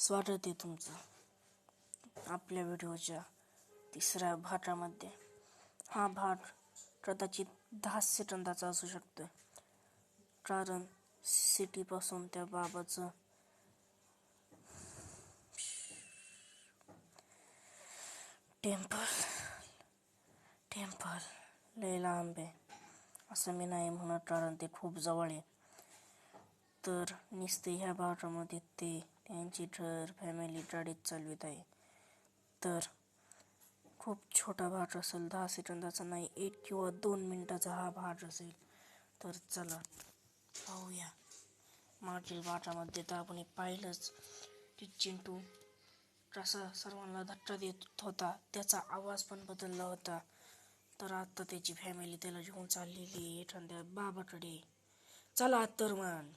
स्वागत आहे तुमचं आपल्या व्हिडिओच्या तिसऱ्या भागामध्ये. हा भाग कदाचित 10 सेकंदाचा असू शकतो, कारण सिटीपासून त्या बाबाचं टेम्पल लय लांब आहे असं मी नाही म्हणत, कारण ते खूप जवळ आहे. तर नुसते ह्या भागामध्ये ते त्यांची घर फॅमिली गाडीत चालवित आहे. तर खूप छोटा भाग असेल, 10 सेकंदाचा नाही, 1 किंवा 2 मिनिटाचा हा भाग असेल. तर चला पाहूया. मागील भागामध्ये तर आपण पाहिलंच की चिंटू कसा सर्वांना धक्का देत होता, त्याचा आवाज पण बदलला होता. तर आता त्याची फॅमिली त्याला घेऊन चाललेली आहे एखाद्या बाबाकडे. चला तर मग